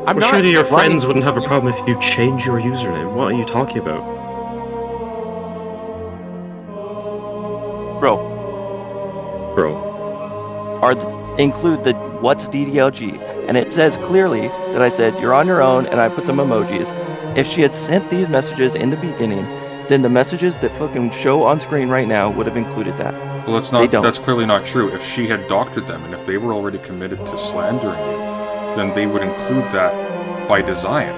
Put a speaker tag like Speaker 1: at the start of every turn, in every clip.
Speaker 1: I'm
Speaker 2: surely your
Speaker 1: lying.
Speaker 2: friends wouldn't have a problem if you change your username. What are you talking about?
Speaker 1: Bro, include the what's DDLG, and it says clearly that I said you're on your own, and I put some emojis. If she had sent these messages in the beginning, then the messages that fucking show on screen right now would have included that.
Speaker 3: Well, that's not. That's clearly not true. If she had doctored them, and if they were already committed to slandering you, then they would include that by design.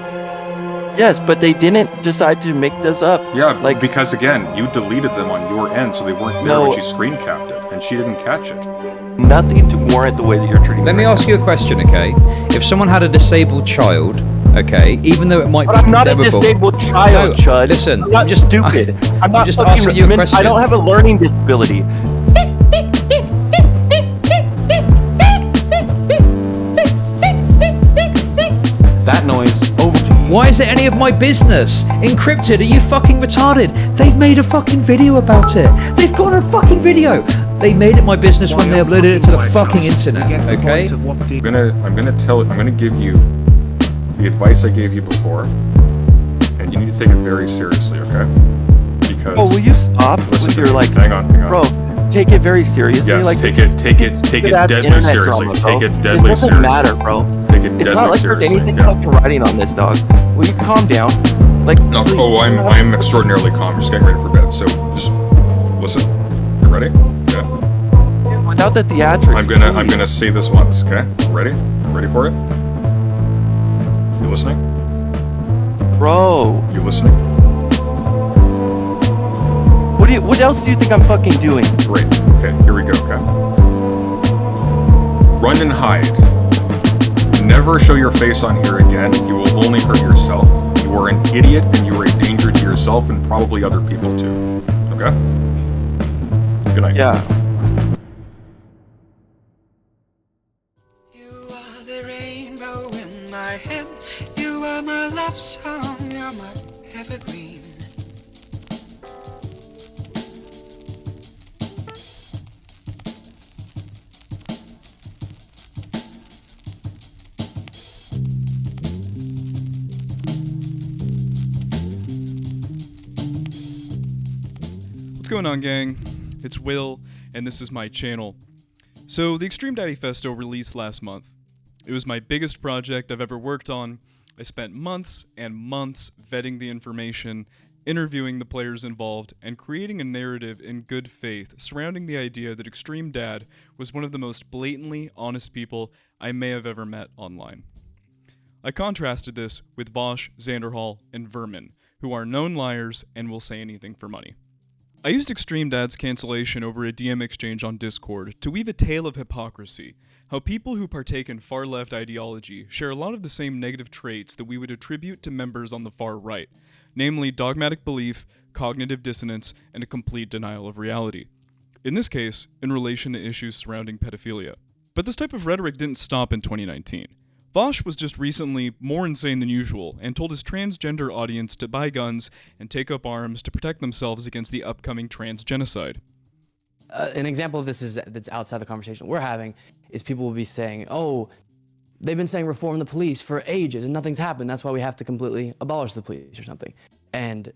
Speaker 1: Yes, but they didn't decide to make those up.
Speaker 3: Yeah, because again, you deleted them on your end, so they weren't there when she screen capped it, and she didn't catch it.
Speaker 1: Nothing to warrant the way that you're treating.
Speaker 4: Let me ask you a question, okay? If someone had a disabled child, okay, even though it might be
Speaker 1: I'm not a
Speaker 4: condemnable-
Speaker 1: disabled child,
Speaker 4: No,
Speaker 1: Chud.
Speaker 4: listen,
Speaker 1: I'm not stupid. I'm not
Speaker 4: just
Speaker 1: fucking
Speaker 4: asking you a question.
Speaker 1: I don't have a learning disability.
Speaker 5: That noise over.
Speaker 4: Why is it any of my business? Encrypted, are you fucking retarded? They've made a fucking video about it. They've got a fucking video. They made it my business when they uploaded it to the fucking internet, okay?
Speaker 3: I'm gonna give you the advice I gave you before, and you need to take it very seriously, okay? Because.
Speaker 1: Oh, will you stop with your like?
Speaker 3: Hang on.
Speaker 1: Bro, take it very seriously.
Speaker 3: Yes,
Speaker 1: like,
Speaker 3: take it deadly seriously. Take it deadly seriously.
Speaker 1: It doesn't matter, bro.
Speaker 3: Take it
Speaker 1: It's
Speaker 3: deadly
Speaker 1: not like
Speaker 3: seriously.
Speaker 1: there's anything fucking writing on this, dog. Will you calm down? Like,
Speaker 3: No,
Speaker 1: please.
Speaker 3: I'm extraordinarily calm. I'm just getting ready for bed, so just listen. You ready? Yeah.
Speaker 1: Without the theatrics.
Speaker 3: I'm gonna say this once, okay? Ready? Ready for it? You listening?
Speaker 1: Bro.
Speaker 3: You listening?
Speaker 1: What else do you think I'm fucking doing?
Speaker 3: Great. Okay, here we go, okay? Run and hide. Never show your face on here again. You will only hurt yourself. You are an idiot, and you are a danger to yourself and probably other people too. Okay? Good night.
Speaker 1: Yeah.
Speaker 6: You are the rainbow in my head. You are my love song. You're my evergreen.
Speaker 7: What's going on, gang? It's Will, and this is my channel. So, the ExtremeDaddyFesto released last month. It was my biggest project I've ever worked on. I spent months and months vetting the information, interviewing the players involved, and creating a narrative in good faith surrounding the idea that Extreme Dad was one of the most blatantly honest people I may have ever met online. I contrasted this with Vosh, Xanderhall, and Vermin, who are known liars and will say anything for money. I used Extreme Dad's cancellation over a DM exchange on Discord to weave a tale of hypocrisy, how people who partake in far-left ideology share a lot of the same negative traits that we would attribute to members on the far right, namely dogmatic belief, cognitive dissonance, and a complete denial of reality. In this case, in relation to issues surrounding pedophilia. But this type of rhetoric didn't stop in 2019. Vosh was just recently more insane than usual and told his transgender audience to buy guns and take up arms to protect themselves against the upcoming trans genocide.
Speaker 5: An example of this that's outside the conversation we're having is people will be saying, oh, they've been saying reform the police for ages and nothing's happened. That's why we have to completely abolish the police or something. And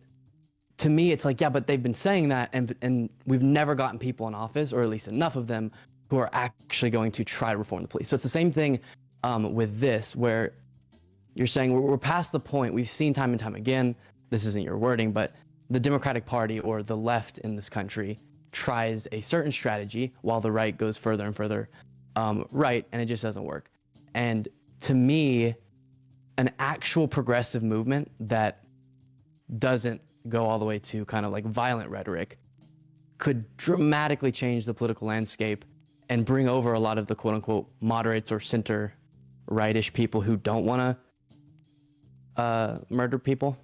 Speaker 5: to me, it's like, yeah, but they've been saying that and we've never gotten people in office, or at least enough of them, who are actually going to try to reform the police. So it's the same thing with this, where you're saying we're past the point. We've seen time and time again, this isn't your wording, but the Democratic Party or the left in this country tries a certain strategy while the right goes further and further right, and it just doesn't work. And to me, an actual progressive movement that doesn't go all the way to kind of like violent rhetoric could dramatically change the political landscape and bring over a lot of the quote-unquote moderates or center rightish people who don't want to murder people.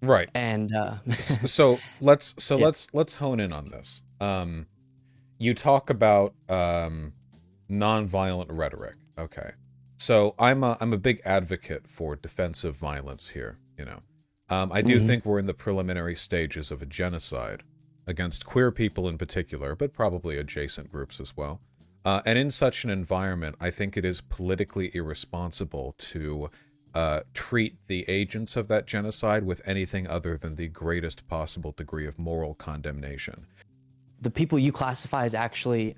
Speaker 8: Right.
Speaker 5: And
Speaker 8: so let's hone in on this. You talk about nonviolent rhetoric. Okay. So I'm a big advocate for defensive violence here, you know. I do think we're in the preliminary stages of a genocide against queer people in particular, but probably adjacent groups as well. And in such an environment, I think it is politically irresponsible to treat the agents of that genocide with anything other than the greatest possible degree of moral condemnation.
Speaker 5: The people you classify as actually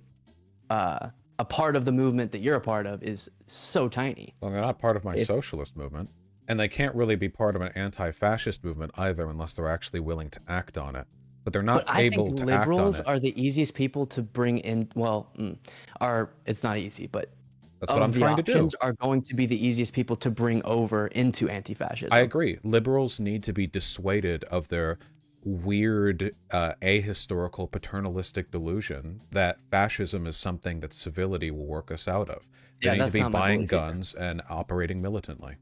Speaker 5: a part of the movement that you're a part of is so tiny.
Speaker 8: Well, they're not part of my socialist movement, and they can't really be part of an anti-fascist movement either unless they're actually willing to act on it. But they're not able to act on it.
Speaker 5: Liberals are the easiest people to bring in. Well, it's not easy, but
Speaker 8: that's what I'm trying to do.
Speaker 5: Options are going to be the easiest people to bring over into anti-fascism.
Speaker 8: I agree. Liberals need to be dissuaded of their weird, ahistorical, paternalistic delusion that fascism is something that civility will work us out of. They need to be buying guns and operating militantly.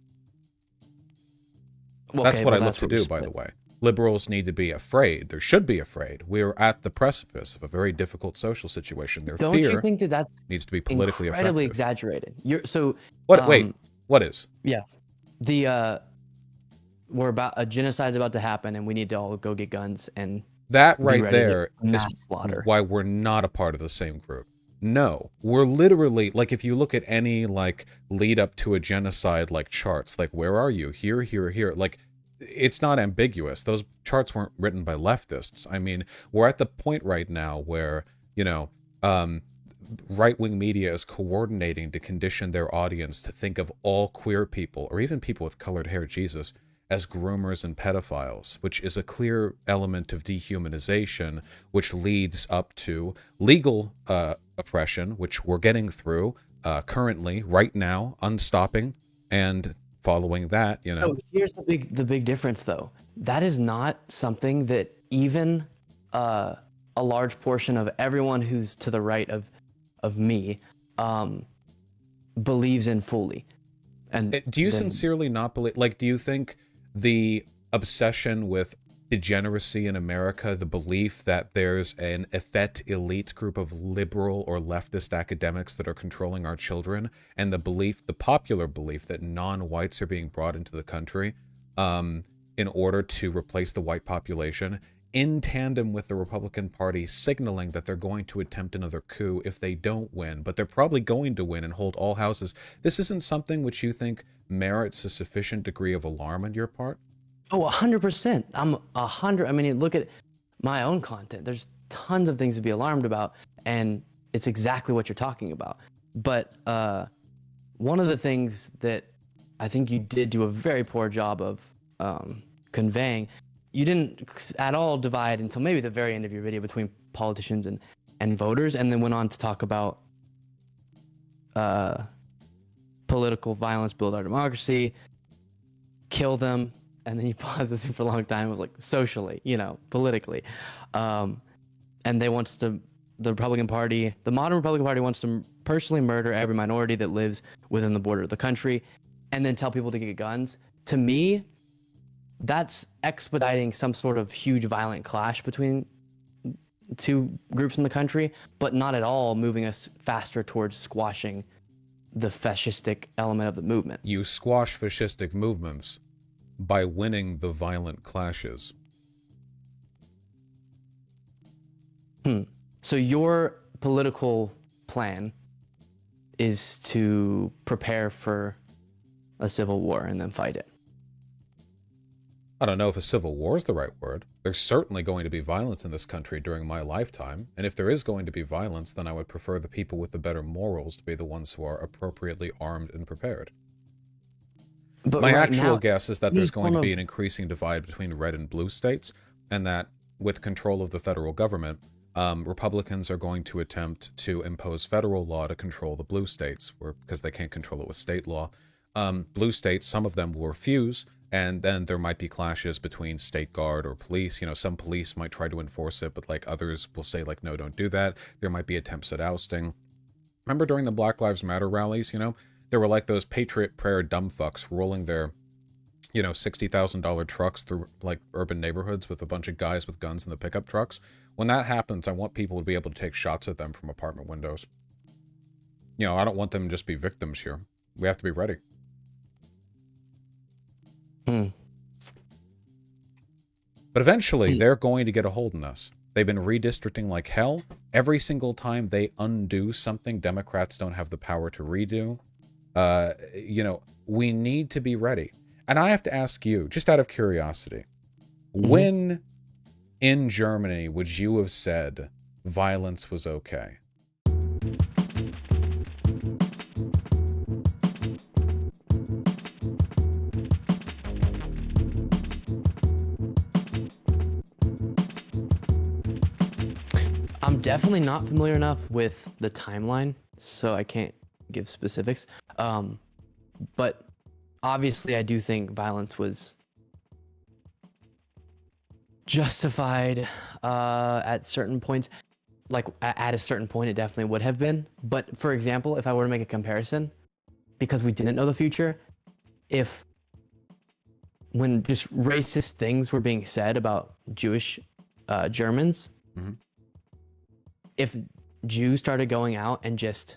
Speaker 8: That's what I look to do, by the way. Liberals need to be afraid. They should be afraid. We're at the precipice of a very difficult social situation. Their
Speaker 5: Don't
Speaker 8: fear
Speaker 5: you think that
Speaker 8: needs to be politically
Speaker 5: incredibly
Speaker 8: effective.
Speaker 5: exaggerated?
Speaker 8: Wait, what is?
Speaker 5: Yeah, we're about a genocide's about to happen, and we need to all go get guns and
Speaker 8: that right there is
Speaker 5: slaughter.
Speaker 8: Why we're not a part of the same group. No, we're literally, like, if you look at any, like, lead up to a genocide, like, charts, like, where are you? Here, here, here. Like, it's not ambiguous. Those charts weren't written by leftists. I mean, we're at the point right now where, right-wing media is coordinating to condition their audience to think of all queer people, or even people with colored hair, Jesus, as groomers and pedophiles, which is a clear element of dehumanization, which leads up to legal oppression, which we're getting through currently, right now, unstopping, and following that,
Speaker 5: So here's the big difference, though. That is not something that even a large portion of everyone who's to the right of me believes in fully. And
Speaker 8: do you sincerely not believe? Like, do you think the obsession with degeneracy in America, the belief that there's an effete elite group of liberal or leftist academics that are controlling our children, and the popular belief that non-whites are being brought into the country in order to replace the white population, in tandem with the Republican Party signaling that they're going to attempt another coup if they don't win, but they're probably going to win and hold all houses. This isn't something which you think merits a sufficient degree of alarm on your part?
Speaker 5: Oh, 100%. I'm 100. I mean, look at my own content. There's tons of things to be alarmed about, and it's exactly what you're talking about. But one of the things that I think you did do a very poor job of conveying, you didn't at all divide until maybe the very end of your video between politicians and voters, and then went on to talk about political violence, build our democracy, kill them. And then he paused a super long time. It was like socially, politically. And they the Republican Party, the modern Republican Party wants to personally murder every minority that lives within the border of the country and then tell people to get guns. To me, that's expediting some sort of huge violent clash between two groups in the country, but not at all moving us faster towards squashing the fascistic element of the movement.
Speaker 8: You squash fascistic movements by winning the violent clashes.
Speaker 5: So your political plan is to prepare for a civil war and then fight it?
Speaker 8: I don't know if a civil war is the right word. There's certainly going to be violence in this country during my lifetime, and if there is going to be violence, then I would prefer the people with the better morals to be the ones who are appropriately armed and prepared.
Speaker 5: But
Speaker 8: my
Speaker 5: right
Speaker 8: actual
Speaker 5: now,
Speaker 8: guess is that there's going to be an increasing divide between red and blue states, and that with control of the federal government, Republicans are going to attempt to impose federal law to control the blue states, because they can't control it with state law. Blue states, some of them will refuse, and then there might be clashes between state guard or police. Some police might try to enforce it, but others will say no, don't do that. There might be attempts at ousting. Remember during the Black Lives Matter rallies, there were those Patriot Prayer dumb fucks rolling their, $60,000 trucks through urban neighborhoods with a bunch of guys with guns in the pickup trucks. When that happens, I want people to be able to take shots at them from apartment windows. I don't want them to just be victims here. We have to be ready. But eventually, they're going to get a hold on us. They've been redistricting like hell. Every single time they undo something Democrats don't have the power to redo, You know, we need to be ready. And I have to ask you, just out of curiosity, when in Germany would you have said violence was okay?
Speaker 5: I'm definitely not familiar enough with the timeline, so I can't give specifics. But obviously, I do think violence was justified at certain points. Like at a certain point, it definitely would have been. But for example, if I were to make a comparison, because we didn't know the future, when just racist things were being said about Jewish Germans, if Jews started going out and just,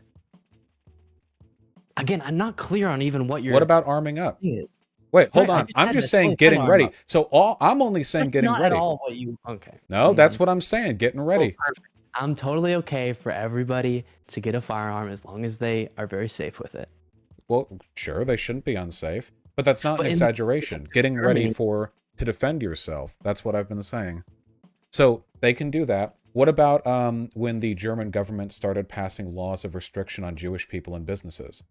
Speaker 5: again, I'm not clear on even what you're.
Speaker 8: What about arming up?
Speaker 5: Is.
Speaker 8: Wait, hold
Speaker 5: Right,
Speaker 8: on. I'm just saying getting ready. So I'm only saying
Speaker 5: That's
Speaker 8: getting
Speaker 5: not
Speaker 8: ready.
Speaker 5: At all what you, okay.
Speaker 8: No, that's what I'm saying. Getting ready.
Speaker 5: Oh, perfect. I'm totally okay for everybody to get a firearm as long as they are very safe with it.
Speaker 8: Well, sure, they shouldn't be unsafe, but that's not
Speaker 5: But
Speaker 8: an exaggeration. Getting ready to defend yourself. That's what I've been saying. So they can do that. What about when the German government started passing laws of restriction on Jewish people and businesses?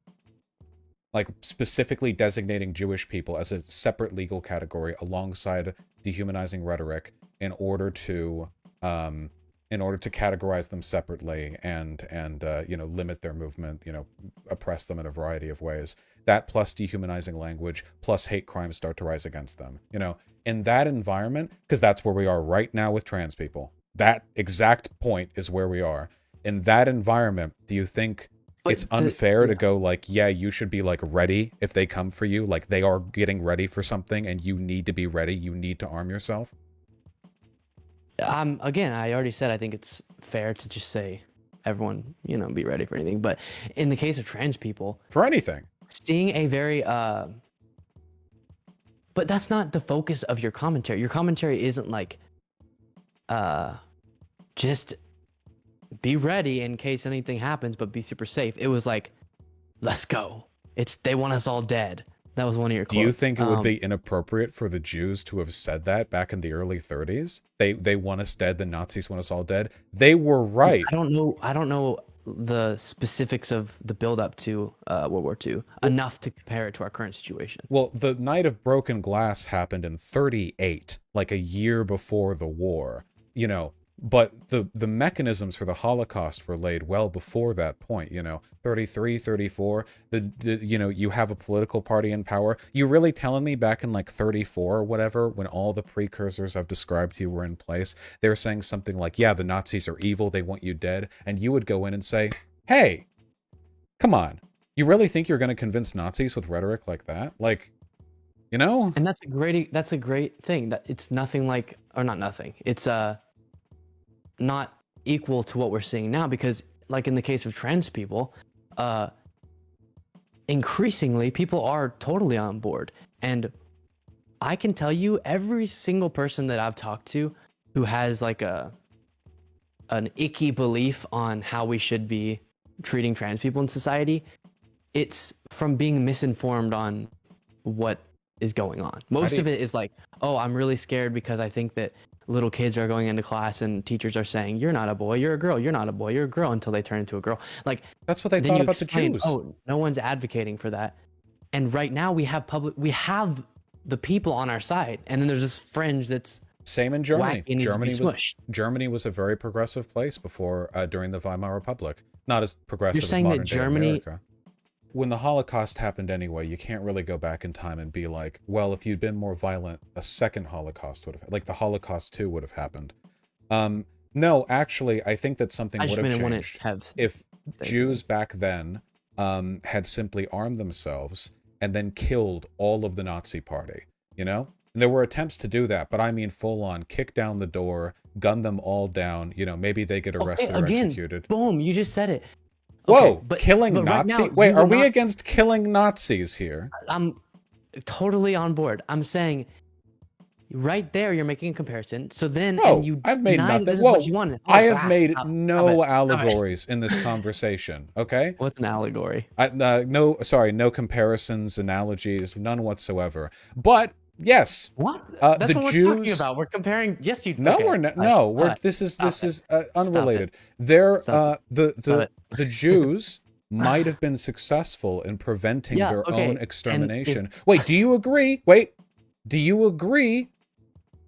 Speaker 8: Like specifically designating Jewish people as a separate legal category alongside dehumanizing rhetoric in order to categorize them separately and you know, limit their movement, you know, oppress them in a variety of ways. That plus dehumanizing language plus hate crimes start to rise against them. You know, in that environment, because that's where we are right now with trans people. That exact point is where we are. In that environment, do you think it's unfair to go like, yeah, you should be like ready if they come for you, like they are getting ready for something and you need to be ready, you need to arm yourself?
Speaker 5: Again, I already said I think it's fair to just say everyone, you know, be ready for anything. But in the case of trans people,
Speaker 8: for anything,
Speaker 5: seeing a very but that's not the focus of your commentary. Your commentary isn't like just be ready in case anything happens, but be super safe. It was like, let's go. They want us all dead. That was one of your quotes.
Speaker 8: Do you think it would be inappropriate for the Jews to have said that back in the early 30s? They want us dead, the Nazis want us all dead. They were right.
Speaker 5: I don't know the specifics of the build up to World War II enough to compare it to our current situation.
Speaker 8: Well, the Night of Broken Glass happened in 38, like a year before the war, you know. But the mechanisms for the Holocaust were laid well before that point, you know, 33, 34, you know, you have a political party in power. You really telling me back in like 34 or whatever, when all the precursors I've described to you were in place, they were saying something like, yeah, the Nazis are evil, they want you dead. And you would go in and say, hey, come on. You really think you're going to convince Nazis with rhetoric like that? Like, you know?
Speaker 5: And that's a great thing. That it's nothing like, or not nothing. It's not equal to what we're seeing now, because like in the case of trans people, increasingly people are totally on board. And I can tell you, every single person that I've talked to who has like an icky belief on how we should be treating trans people in society, it's from being misinformed on what is going on. Most of it is like, oh, I'm really scared because I think that little kids are going into class and teachers are saying, you're not a boy, you're a girl, you're not a boy, you're a girl, until they turn into a girl. Like,
Speaker 8: that's what they thought about the Jews.
Speaker 5: Oh, no one's advocating for that. And right now we have the people on our side, and then there's this fringe that's
Speaker 8: same in Germany.
Speaker 5: Germany
Speaker 8: was a very progressive place before during the Weimar Republic. Not as progressive
Speaker 5: as modern day
Speaker 8: America. When the Holocaust happened anyway, you can't really go back in time and be like, well, if you'd been more violent, a second Holocaust would have, like the Holocaust 2 would have happened. No, actually, I think that something would have changed if Jews back then had simply armed themselves and then killed all of the Nazi party, you know? And there were attempts to do that, but I mean full on, kick down the door, gun them all down, you know, maybe they get arrested or executed.
Speaker 5: Boom, you just said it.
Speaker 8: Whoa,
Speaker 5: okay, but
Speaker 8: killing
Speaker 5: Nazis?
Speaker 8: Nazi? Wait, are we against killing Nazis here?
Speaker 5: I'm totally on board. I'm saying right there, you're making a comparison. So then,
Speaker 8: No,
Speaker 5: and you
Speaker 8: I've made
Speaker 5: deny
Speaker 8: nothing.
Speaker 5: that this is
Speaker 8: Whoa,
Speaker 5: what you wanted.
Speaker 8: I
Speaker 5: Oh,
Speaker 8: have
Speaker 5: God,
Speaker 8: made
Speaker 5: stop it.
Speaker 8: no
Speaker 5: Stop it.
Speaker 8: allegories in this conversation. Okay.
Speaker 5: What's an allegory?
Speaker 8: No comparisons, analogies, none whatsoever. But yes,
Speaker 5: What?
Speaker 8: the
Speaker 5: That's what we're talking
Speaker 8: Jews.
Speaker 5: about. We're comparing. Yes, you.
Speaker 8: No,
Speaker 5: okay,
Speaker 8: we're not.
Speaker 5: hush,
Speaker 8: No, we're.
Speaker 5: hush.
Speaker 8: This is
Speaker 5: Stop it.
Speaker 8: unrelated. They're
Speaker 5: Stop
Speaker 8: the
Speaker 5: it.
Speaker 8: Jews might have been successful in preventing
Speaker 5: Yeah,
Speaker 8: their
Speaker 5: okay,
Speaker 8: own
Speaker 5: and
Speaker 8: extermination. Wait, do you agree? Do you agree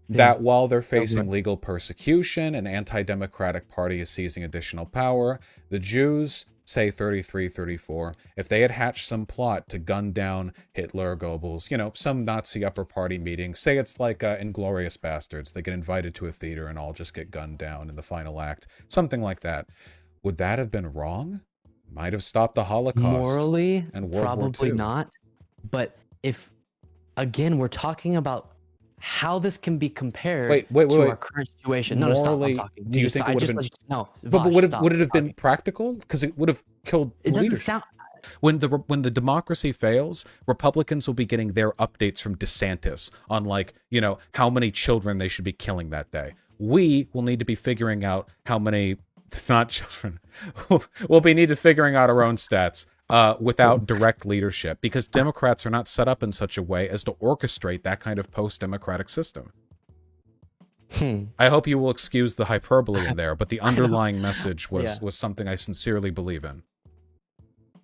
Speaker 8: that while they're facing legal persecution, an anti-democratic party is seizing additional power, the Jews, say 33, 34, if they had hatched some plot to gun down Hitler, Goebbels, some Nazi upper party meeting, say it's like Inglourious Bastards, they get invited to a theater and all just get gunned down in the final act, something like that. Would that have been wrong? Might have stopped the Holocaust.
Speaker 5: Morally,
Speaker 8: and World
Speaker 5: probably
Speaker 8: War II.
Speaker 5: not. But if, again, we're talking about how this can be compared to our current situation. No,
Speaker 8: Morally,
Speaker 5: stop. I'm talking.
Speaker 8: do you think it would have been?
Speaker 5: No,
Speaker 8: But
Speaker 5: Vosh,
Speaker 8: would
Speaker 5: stop.
Speaker 8: it have been practical? Because it would have killed
Speaker 5: It doesn't
Speaker 8: leadership.
Speaker 5: sound.
Speaker 8: When the democracy fails, Republicans will be getting their updates from DeSantis on how many children they should be killing that day. We will need to be figuring out how many, not children, we'll be figuring out our own stats without direct leadership, because Democrats are not set up in such a way as to orchestrate that kind of post-democratic system. I hope you will excuse the hyperbole in there, but the underlying message was something I sincerely believe in.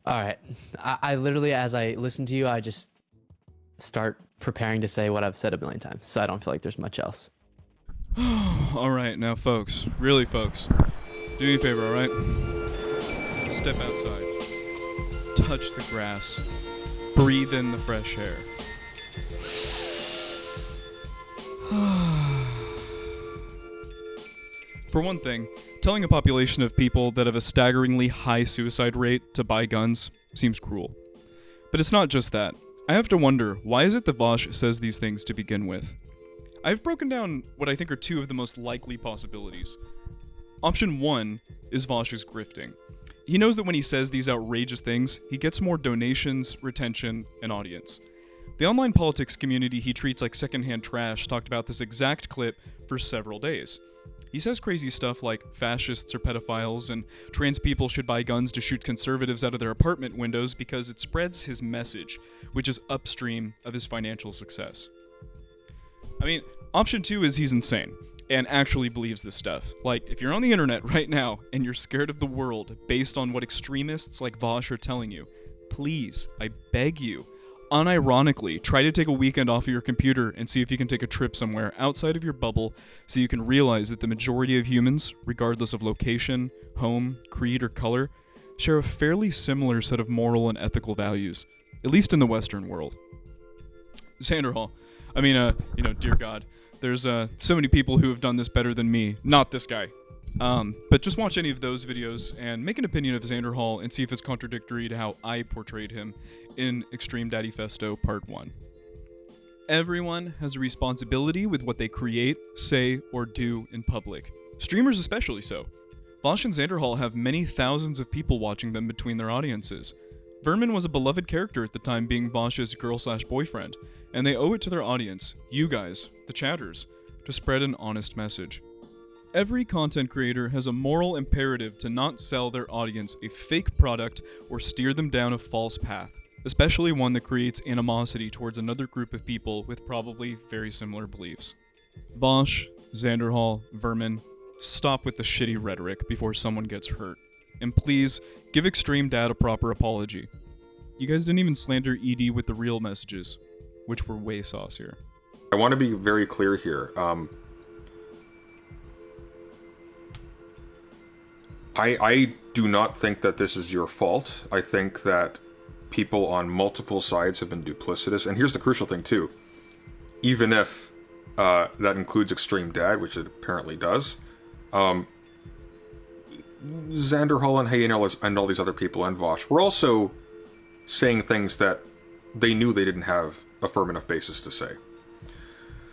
Speaker 5: All right. I literally, as I listen to you, I just start preparing to say what I've said a million times, so I don't feel like there's much else.
Speaker 7: All right, now, folks, really, folks, do me a favor, all right? Step outside. Touch the grass. Breathe in the fresh air. For one thing, telling a population of people that have a staggeringly high suicide rate to buy guns seems cruel. But it's not just that. I have to wonder, why is it that Vosh says these things to begin with? I've broken down what I think are two of the most likely possibilities. Option 1 is Vosh is grifting. He knows that when he says these outrageous things, he gets more donations, retention, and audience. The online politics community he treats like secondhand trash talked about this exact clip for several days. He says crazy stuff like fascists are pedophiles and trans people should buy guns to shoot conservatives out of their apartment windows because it spreads his message, which is upstream of his financial success. I mean, option 2 is he's insane and actually believes this stuff. Like, if you're on the internet right now and you're scared of the world based on what extremists like Vosh are telling you, please, I beg you, unironically, try to take a weekend off of your computer and see if you can take a trip somewhere outside of your bubble so you can realize that the majority of humans, regardless of location, home, creed, or color, share a fairly similar set of moral and ethical values, at least in the Western world. Xander Hall. I mean, dear God, there's so many people who have done this better than me. Not this guy. But just watch any of those videos and make an opinion of Xander Hall and see if it's contradictory to how I portrayed him in ExtremeDaddyFesto Part 1. Everyone has a responsibility with what they create, say, or do in public. Streamers especially so. Vosh and Xander Hall have many thousands of people watching them between their audiences. Vermin was a beloved character at the time, being Vosh's girl/boyfriend, and they owe it to their audience, you guys, the chatters, to spread an honest message. Every content creator has a moral imperative to not sell their audience a fake product or steer them down a false path, especially one that creates animosity towards another group of people with probably very similar beliefs. Vosh, Xander Hall, Vermin, stop with the shitty rhetoric before someone gets hurt. And please, give ExtremeDad a proper apology. You guys didn't even slander ED with the real messages, which were way saucier.
Speaker 3: I want to be very clear here. I do not think that this is your fault. I think that people on multiple sides have been duplicitous. And here's the crucial thing, too. Even if that includes ExtremeDad, which it apparently does, Xander Hall and and all these other people and Vosh were also saying things that they knew they didn't have a firm enough basis to say.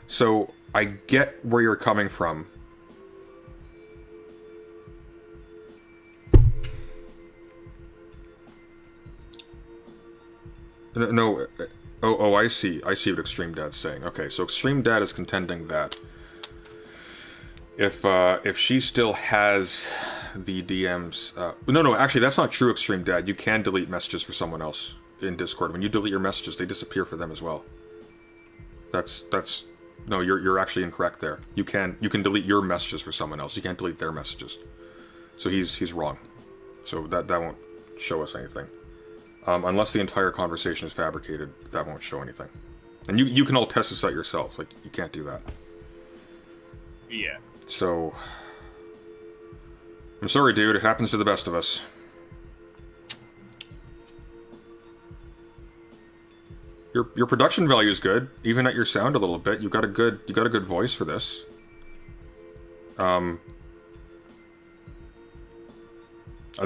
Speaker 3: So I get where you're coming from. No, Oh, I see what ExtremeDad's saying. Okay, so ExtremeDad is contending that if she still has the DMs... No, actually, that's not true, ExtremeDad. You can delete messages for someone else in Discord. When you delete your messages, they disappear for them as well. That's... No, you're actually incorrect there. You can delete your messages for someone else. You can't delete their messages. So he's wrong. So that won't show us anything. Unless the entire conversation is fabricated, that won't show anything. And you can all test this out yourself. Like, you can't do that.
Speaker 7: Yeah.
Speaker 3: So... I'm sorry, dude. It happens to the best of us. Your production value is good, even at your sound a little bit. You got a good voice for this. I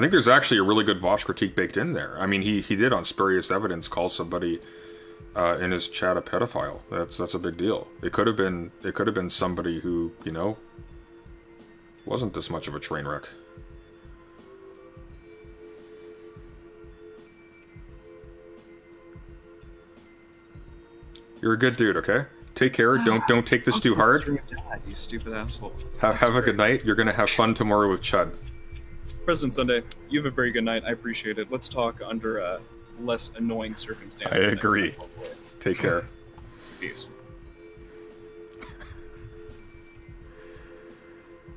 Speaker 3: think there's actually a really good Vosh critique baked in there. I mean, he did on Spurious Evidence call somebody in his chat a pedophile. That's a big deal. It could have been somebody who, you know, wasn't this much of a train wreck. You're a good dude, okay? Take care. Don't take this too hard.
Speaker 7: You stupid asshole.
Speaker 3: Have a good night. You're gonna have fun tomorrow with Chud.
Speaker 7: President Sunday, you have a very good night. I appreciate it. Let's talk under less annoying circumstances.
Speaker 3: I agree. Take care.
Speaker 7: Peace.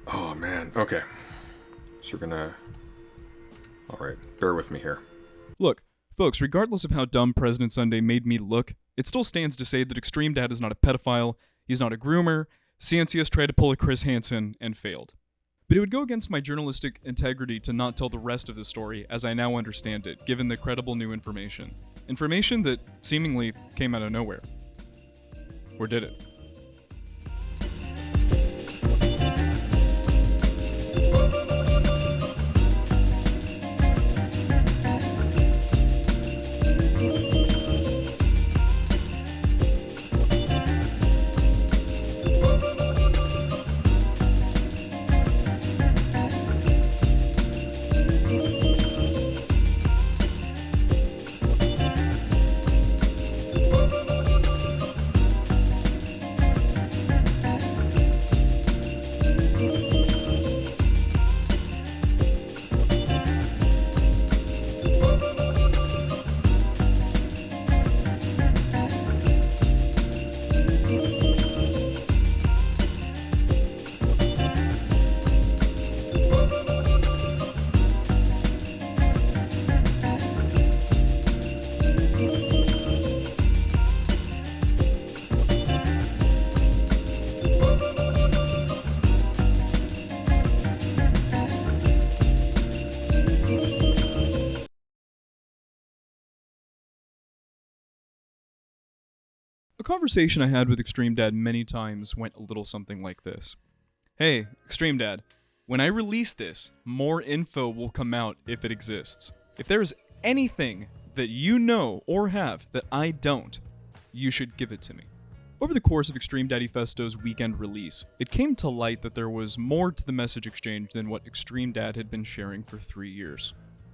Speaker 3: Oh man. Okay. So we're gonna. All right. Bear with me here.
Speaker 7: Look, folks, regardless of how dumb President Sunday made me look, it still stands to say that ExtremeDad is not a pedophile, he's not a groomer. Cyansius tried to pull a Chris Hansen and failed. But it would go against my journalistic integrity to not tell the rest of the story as I now understand it, given the credible new information. Information that seemingly came out of nowhere. Or did it? A conversation I had with ExtremeDad many times went a little something like this. Hey, ExtremeDad, when I release this, more info will come out if it exists. If there is anything that you know or have that I don't, you should give it to me. Over the course of ExtremeDaddyFesto's weekend release, it came to light that there was more to the message exchange than what ExtremeDad had been sharing for 3 years.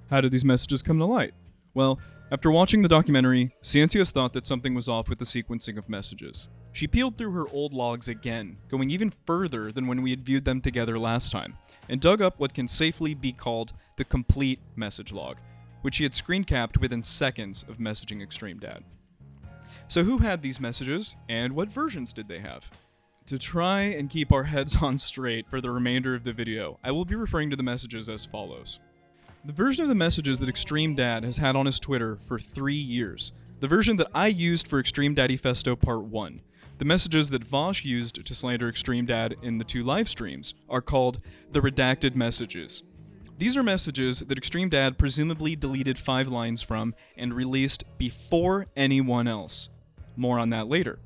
Speaker 7: How did these messages come to light? Well, after watching the documentary, Cyansius thought that something was off with the sequencing of messages. She peeled through her old logs again, going even further than when we had viewed them together last time, and dug up what can safely be called the complete message log, which she had screen capped within seconds of messaging ExtremeDad. So who had these messages, and what versions did they have? To try and keep our heads on straight for the remainder of the video, I will be referring to the messages as follows. The version of the messages that ExtremeDad has had on his Twitter for 3 years. The version that I used for ExtremeDaddyFesto Part 1. The messages that Vosh used to slander ExtremeDad in the 2 live streams are called the redacted messages. These are messages that ExtremeDad presumably deleted 5 lines from and released before anyone else. More on that later.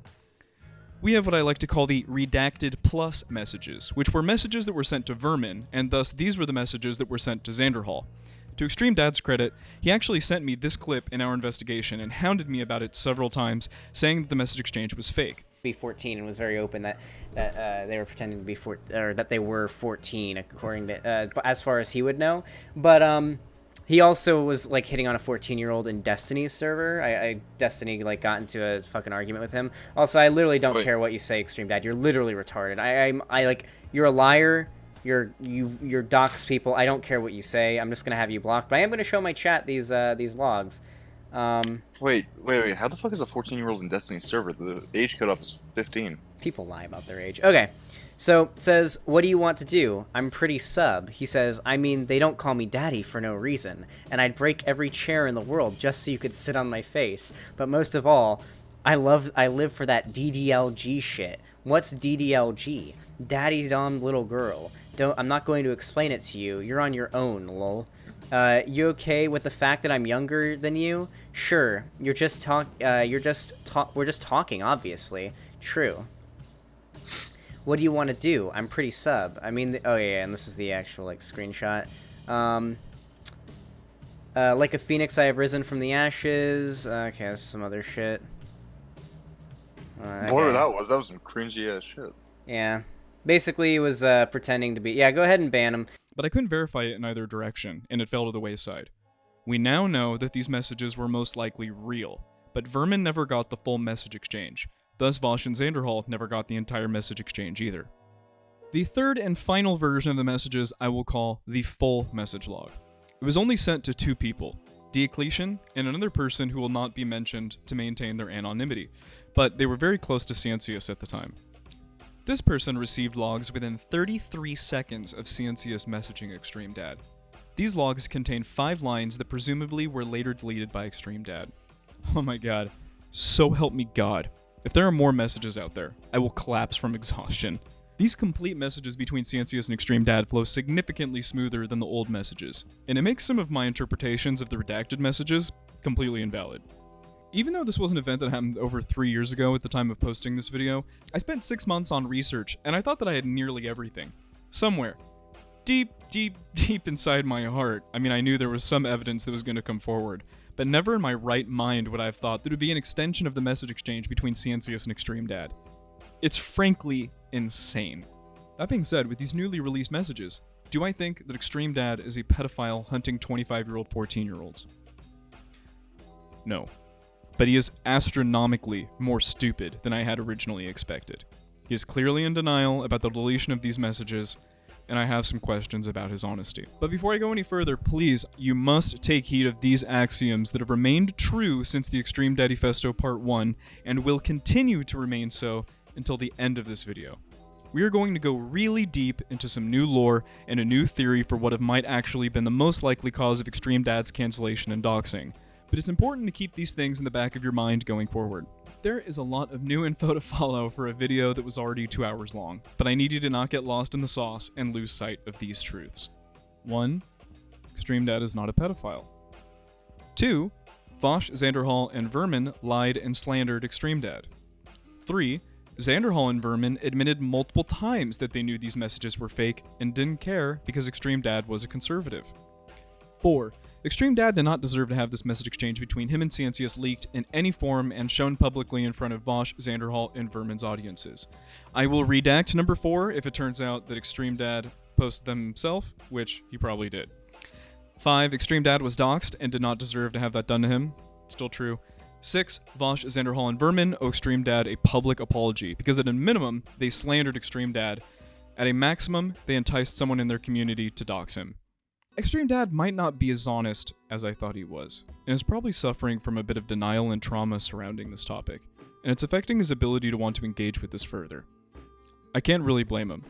Speaker 7: We have what I like to call the redacted plus messages, which were messages that were sent to Vermin, and thus these were the messages that were sent to Xanderhall. To ExtremeDad's credit, he actually sent me this clip in our investigation and hounded me about it several times, saying that the message exchange was fake.
Speaker 9: Be 14 and was very open that they were pretending to be or that they were 14 according to as far as he would know. But He also was like hitting on a 14-year-old in Destiny's server. Destiny like got into a fucking argument with him. Also, I literally don't care what you say, Extreme Dad. You're literally retarded. I like, you're a liar. You're dox people. I don't care what you say. I'm just gonna have you blocked. But I am gonna show my chat these logs.
Speaker 10: Wait. How the fuck is a 14-year-old in Destiny's server? The age cutoff is 15.
Speaker 9: People lie about their age. Okay. So, it says, what do you want to do? I'm pretty sub. He says, I mean, they don't call me daddy for no reason. And I'd break every chair in the world just so you could sit on my face. But most of all, I live for that DDLG shit. What's DDLG? Daddy's dumb little girl. I'm not going to explain it to you. You're on your own, lol. You okay with the fact that I'm younger than you? Sure. We're just talking, obviously. True. What do you want to do? I'm pretty sub. I mean, oh yeah, and this is the actual like screenshot. Like a phoenix, I have risen from the ashes. Okay, that's some other shit.
Speaker 10: Whatever that was some cringy ass shit.
Speaker 9: Yeah. Basically, he was pretending to be... Yeah, go ahead and ban him.
Speaker 7: But I couldn't verify it in either direction, and it fell to the wayside. We now know that these messages were most likely real, but Vermin never got the full message exchange. Thus, Vosh and Xanderhal never got the entire message exchange either. The third and final version of the messages I will call the full message log. It was only sent to two people, Diocletian and another person who will not be mentioned to maintain their anonymity, but they were very close to Cyansius at the time. This person received logs within 33 seconds of Cyansius messaging ExtremeDad. These logs contain 5 lines that presumably were later deleted by ExtremeDad. Oh my god. So help me God. If there are more messages out there, I will collapse from exhaustion. These complete messages between Cyansius and ExtremeDad flow significantly smoother than the old messages, and it makes some of my interpretations of the redacted messages completely invalid. Even though this was an event that happened over 3 years ago at the time of posting this video, I spent 6 months on research, and I thought that I had nearly everything. Somewhere. Deep inside my heart, I mean, I knew there was some evidence that was going to come forward, but never in my right mind would I have thought that it would be an extension of the message exchange between Cyansius and ExtremeDad. It's frankly insane. That being said, with these newly released messages, do I think that ExtremeDad is a pedophile hunting 25-year-old 14-year-olds? No. But he is astronomically more stupid than I had originally expected. He is clearly in denial about the deletion of these messages, and I have some questions about his honesty. But before I go any further, please, you must take heed of these axioms that have remained true since the ExtremeDaddyFesto Part 1, and will continue to remain so until the end of this video. We are going to go really deep into some new lore and a new theory for what have might actually been the most likely cause of ExtremeDad's cancellation and doxing. But it's important to keep these things in the back of your mind going forward. There is a lot of new info to follow for a video that was already 2 hours long, but I need you to not get lost in the sauce and lose sight of these truths. 1. ExtremeDad is not a pedophile. 2. Vosh, Xanderhal, and Vermin lied and slandered ExtremeDad. 3. Xanderhal and Vermin admitted multiple times that they knew these messages were fake and didn't care because ExtremeDad was a conservative. 4. ExtremeDad did not deserve to have this message exchange between him and Cyansius leaked in any form and shown publicly in front of Vosh, Xanderhal, and Vermin's audiences. I will redact number 4 if it turns out that ExtremeDad posted them himself, which he probably did. 5. ExtremeDad was doxxed and did not deserve to have that done to him. Still true. 6. Vosh, Xanderhal, and Vermin owe ExtremeDad a public apology, because at a minimum, they slandered ExtremeDad. At a maximum, they enticed someone in their community to dox him. ExtremeDad might not be as honest as I thought he was, and is probably suffering from a bit of denial and trauma surrounding this topic, and it's affecting his ability to want to engage with this further. I can't really blame him.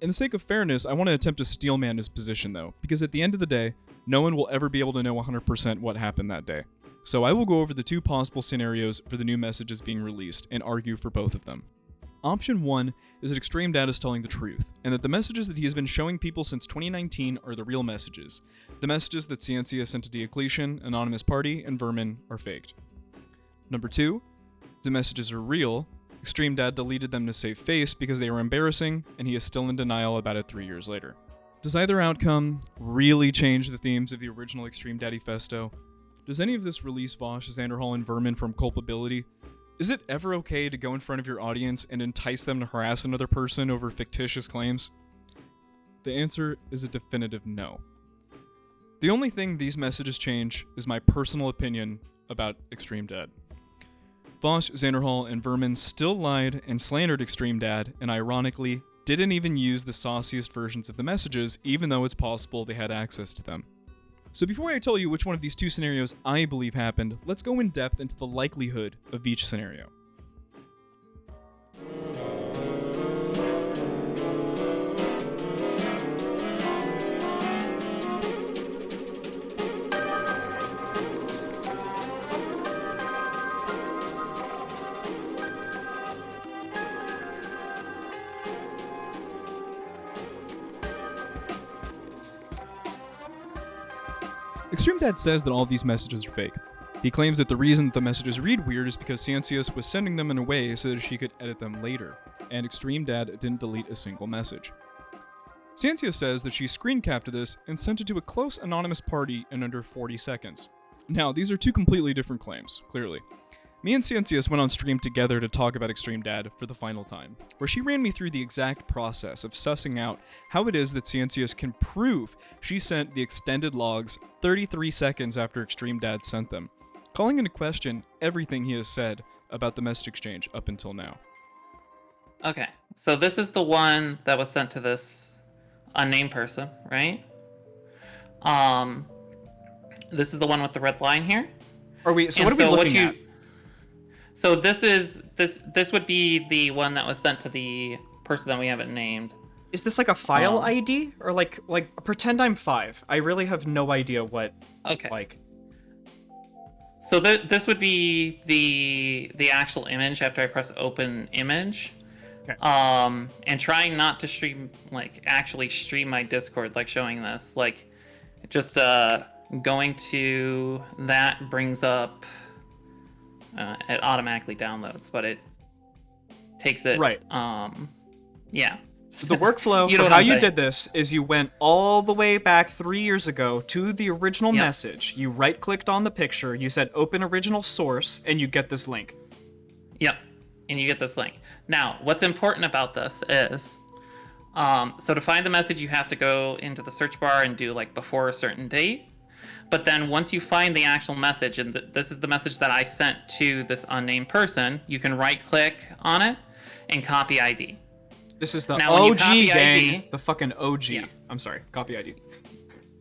Speaker 7: In the sake of fairness, I want to attempt to steelman his position though, because at the end of the day, no one will ever be able to know 100% what happened that day. So I will go over the 2 possible scenarios for the new messages being released and argue for both of them. Option 1 is that ExtremeDad is telling the truth, and that the messages that he has been showing people since 2019 are the real messages. The messages that Cyansius sent to Diocletian, Anonymous Party, and Vermin are faked. Number 2, the messages are real. ExtremeDad deleted them to save face because they were embarrassing, and he is still in denial about it 3 years later. Does either outcome really change the themes of the original ExtremeDaddyFesto? Does any of this release Vosh, Xanderhal, and Vermin from culpability? Is it ever okay to go in front of your audience and entice them to harass another person over fictitious claims? The answer is a definitive no. The only thing these messages change is my personal opinion about ExtremeDad. Vosh, Xanderhall, and Vermin still lied and slandered ExtremeDad, and ironically, didn't even use the sauciest versions of the messages, even though it's possible they had access to them. So before I tell you which one of these two scenarios I believe happened, let's go in depth into the likelihood of each scenario. ExtremeDad says that all of these messages are fake. He claims that the reason that the messages read weird is because Cyansius was sending them in a way so that she could edit them later, and ExtremeDad didn't delete a single message. Cyansius says that she screen captured this and sent it to a close anonymous party in under 40 seconds. Now, these are two completely different claims, clearly. Me and Cyansius went on stream together to talk about ExtremeDad for the final time, where she ran me through the exact process of sussing out how it is that Cyansius can prove she sent the extended logs 33 seconds after ExtremeDad sent them, calling into question everything he has said about the message exchange up until now.
Speaker 11: Okay, so this is the one that was sent to this unnamed person, right? This is the one with the red line here.
Speaker 12: Are we? So what are we looking at?
Speaker 11: So this would be the one that was sent to the person that we haven't named.
Speaker 12: Is this like a file ID or like pretend I'm 5? I really have no idea what.
Speaker 11: Okay.
Speaker 12: Like.
Speaker 11: So this would be the actual image after I press open image.
Speaker 12: Okay.
Speaker 11: And trying not to stream actually stream my Discord showing this just going to that brings up. It automatically downloads, but it takes it.
Speaker 12: Right.
Speaker 11: Yeah.
Speaker 12: So the workflow
Speaker 11: You know
Speaker 12: for
Speaker 11: what
Speaker 12: how
Speaker 11: I'm
Speaker 12: you
Speaker 11: saying.
Speaker 12: did this is you went all the way back 3 years ago to the original
Speaker 11: Yep.
Speaker 12: message. You right-clicked on the picture, you said open original source, and you get this link.
Speaker 11: Yep. And you get this link. Now, what's important about this is, so to find the message, you have to go into the search bar and do before a certain date. But then once you find the actual message, and this is the message that I sent to this unnamed person, you can right-click on it and copy ID.
Speaker 12: This is the
Speaker 11: Now, when you
Speaker 12: OG
Speaker 11: copy
Speaker 12: gang,
Speaker 11: ID
Speaker 12: the fucking OG.
Speaker 11: Yeah.
Speaker 12: I'm sorry, copy ID.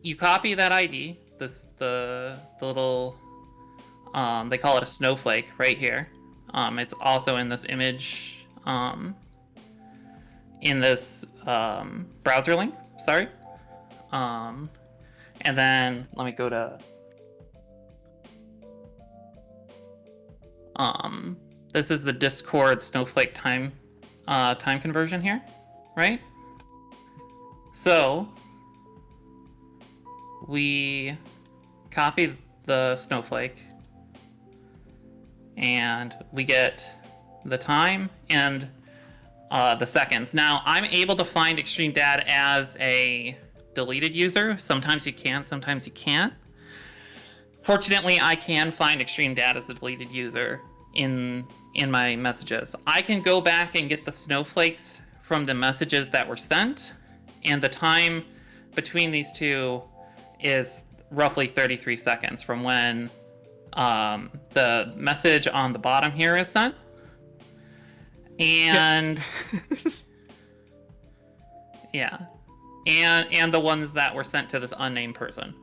Speaker 11: You copy that ID, the little, they call it a snowflake right here. It's also in this image, in this browser link, sorry. And then let me go to this is the Discord snowflake time conversion here, right? So we copy the snowflake and we get the time and the seconds. Now I'm able to find ExtremeDad as a deleted user. Sometimes you can, sometimes you can't. Fortunately, I can find ExtremeDad as a deleted user in my messages. I can go back and get the snowflakes from the messages that were sent, and the time between these two is roughly 33 seconds from when the message on the bottom here is sent. And yeah. And the ones that were sent to this unnamed person.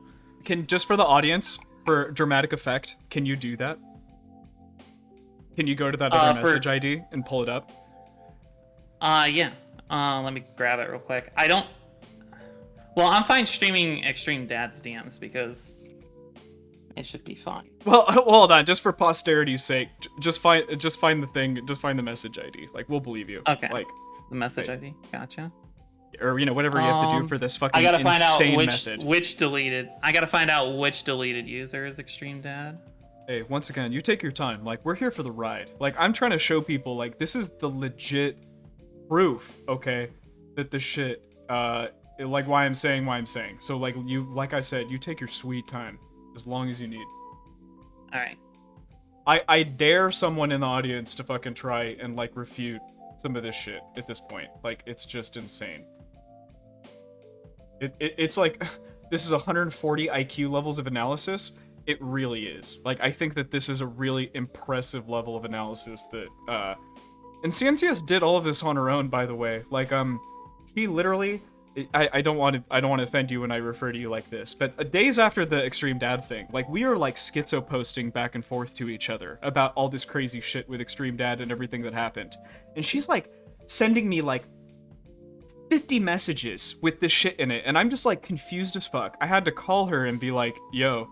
Speaker 12: Can, just for the audience, for dramatic effect, can you do that? Can you go to that other message ID and pull it up?
Speaker 11: Yeah. Let me grab it real quick. Well, I'm fine streaming ExtremeDad's DMs because it should be fine.
Speaker 12: Well, hold on, just for posterity's sake, just find the message ID. We'll believe you.
Speaker 11: Okay. The message ID. Gotcha.
Speaker 12: Or whatever you have to do for this fucking
Speaker 11: I gotta find out
Speaker 12: insane message.
Speaker 11: I gotta find out which deleted user is ExtremeDad.
Speaker 12: Hey, once again, you take your time. We're here for the ride. I'm trying to show people, this is the legit proof, okay, that this shit, why I'm saying. So, like I said, you take your sweet time, as long as you need.
Speaker 11: Alright.
Speaker 12: I dare someone in the audience to fucking try and, refute some of this shit at this point. It's just insane. It's this is 140 IQ levels of analysis. It really is. Like, I think that this is a really impressive level of analysis that, and Cyansius did all of this on her own, by the way. Like, he literally, I don't want to offend you when I refer to you like this, but days after the Extreme Dad thing, like, we are, like, schizo posting back and forth to each other about all this crazy shit with Extreme Dad and everything that happened. And she's, like, sending me, like, 50 messages with this shit in it, and I'm just, like, confused as fuck. I had to call her and be like, yo,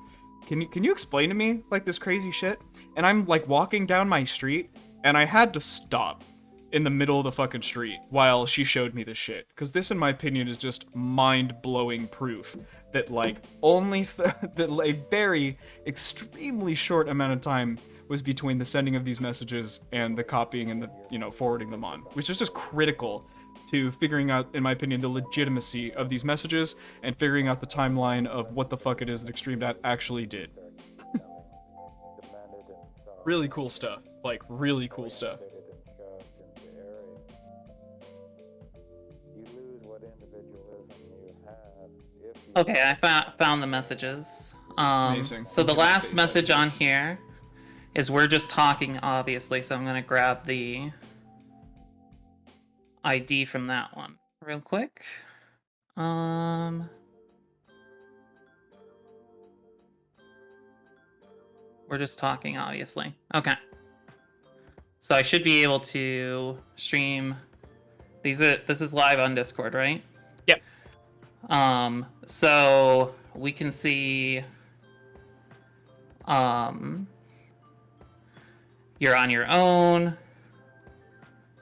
Speaker 12: can you explain to me, like, this crazy shit? And I'm, like, walking down my street, and I had to stop in the middle of the fucking street while she showed me this shit. Because this, in my opinion, is just mind-blowing proof that, like, that a very extremely short amount of time was between the sending of these messages and the copying and the, you know, forwarding them on. Which is just critical to figuring out, in my opinion, the legitimacy of these messages and figuring out the timeline of what the fuck it is that ExtremeDad actually did. Really cool stuff. Like, really cool stuff.
Speaker 11: Okay, I found the messages.
Speaker 12: Amazing.
Speaker 11: So the last message on here is we're just talking, obviously, so I'm gonna grab the ID from that one real quick. We're just talking, obviously. Okay. So I should be able to stream this is live on Discord, right?
Speaker 12: Yep.
Speaker 11: So we can see you're on your own.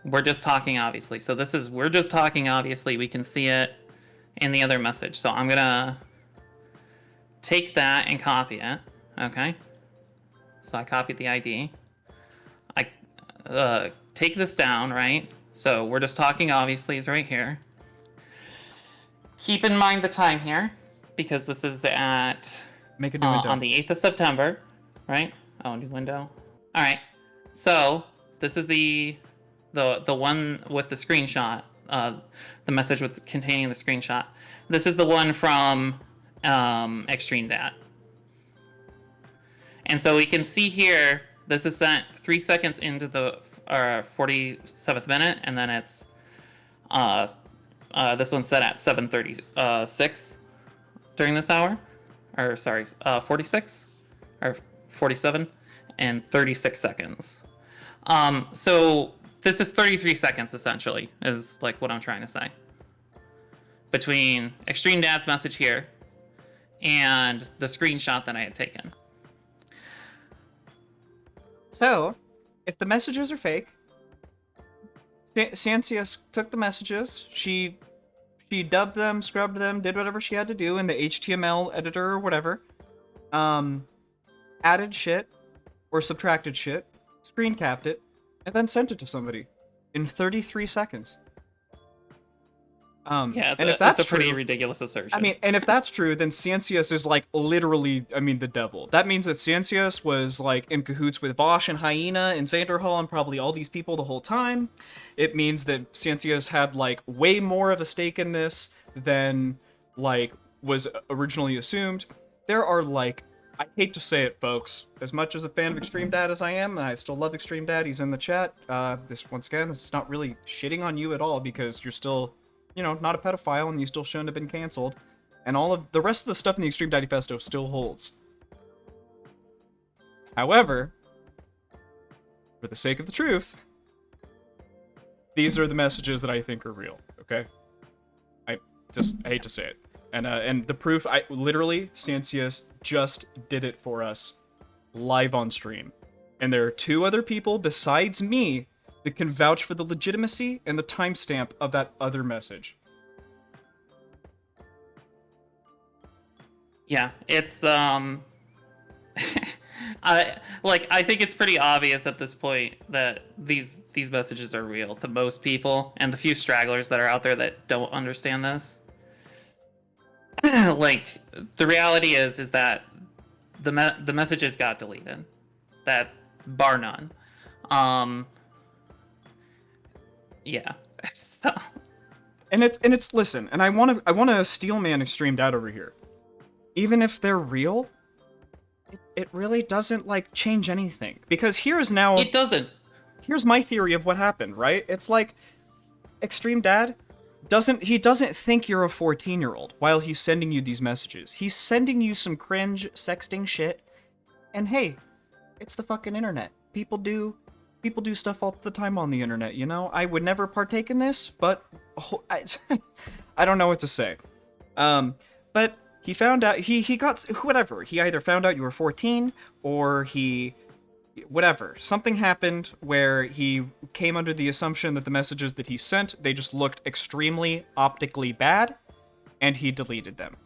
Speaker 11: We're just talking, obviously. So this is we're just talking, obviously. We can see it in the other message. So I'm gonna take that and copy it. Okay. So I copied the ID. I take this down, right? So we're just talking, obviously, is right here. Keep in mind the time here, because this is at
Speaker 12: Make a new window.
Speaker 11: On the 8th of September, right? Oh, new window. All right. So this is the one with the screenshot, the message containing the screenshot. This is the one from ExtremeDad. And so we can see here, this is sent 3 seconds into the 47th minute, and then it's this one's set at 7:36 during this hour, or sorry, 46 or 47 and 36 seconds. So this is 33 seconds essentially, is like what I'm trying to say, between ExtremeDad's message here and the screenshot that I had taken.
Speaker 12: So, if the messages are fake, Cyansius took the messages, she dubbed them, scrubbed them, did whatever she had to do in the HTML editor or whatever, added shit, or subtracted shit, screen capped it, and then sent it to somebody in 33 seconds.
Speaker 11: Yeah,
Speaker 12: and if that's
Speaker 11: a pretty
Speaker 12: true,
Speaker 11: ridiculous assertion.
Speaker 12: I mean, and if that's true, then Cyansius is like literally, I mean, the devil. That means that Cyansius was like in cahoots with Vosh and Hyena and Xanderhall and probably all these people the whole time. It means that Cyansius had like way more of a stake in this than like was originally assumed. There are like, I hate to say it, folks, as much as a fan of ExtremeDad as I am, and I still love ExtremeDad, he's in the chat. This, once again, this is not really shitting on you at all because you're still, you know, not a pedophile, and you still shouldn't have been canceled. And all of the rest of the stuff in the ExtremeDaddyFesto still holds. However, for the sake of the truth, these are the messages that I think are real, okay? I hate to say it. And the proof, literally, Cyansius just did it for us live on stream. And there are 2 other people besides me that can vouch for the legitimacy and the timestamp of that other message.
Speaker 11: Yeah, it's I think it's pretty obvious at this point that these messages are real to most people, and the few stragglers that are out there that don't understand this. Like, the reality is that the messages got deleted, that bar none. Yeah. So.
Speaker 12: And it's listen, and I want to steelman ExtremeDad over here. even if they're real, it really doesn't like change anything. Because here's now
Speaker 11: It doesn't.
Speaker 12: Here's my theory of what happened, right? It's like ExtremeDad doesn't think you're a 14-year-old while he's sending you these messages. He's sending you some cringe sexting shit. And hey, it's the fucking internet. People do stuff all the time on the internet, you know? I would never partake in this, but I don't know what to say. But he found out he got whatever. He either found out you were 14 or whatever. Something happened where he came under the assumption that the messages that he sent, they just looked extremely optically bad, and he deleted them.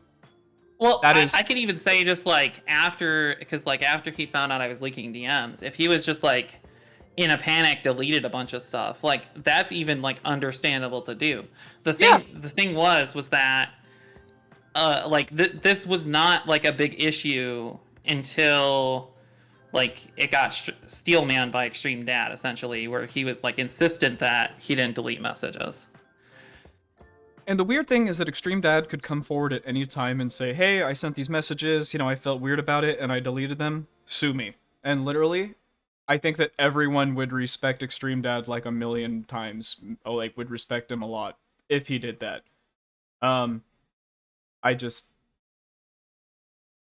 Speaker 11: Well, I could even say just like after he found out I was leaking DMs, if he was just like in a panic deleted a bunch of stuff, like that's even like understandable to do. The thing was that this was not like a big issue until like it got steelmanned by ExtremeDad, essentially, where he was like insistent that he didn't delete messages.
Speaker 12: And the weird thing is that ExtremeDad could come forward at any time and say, hey, I sent these messages, you know, I felt weird about it and I deleted them, sue me. And literally, I think that everyone would respect ExtremeDad like a million times, like would respect him a lot if he did that.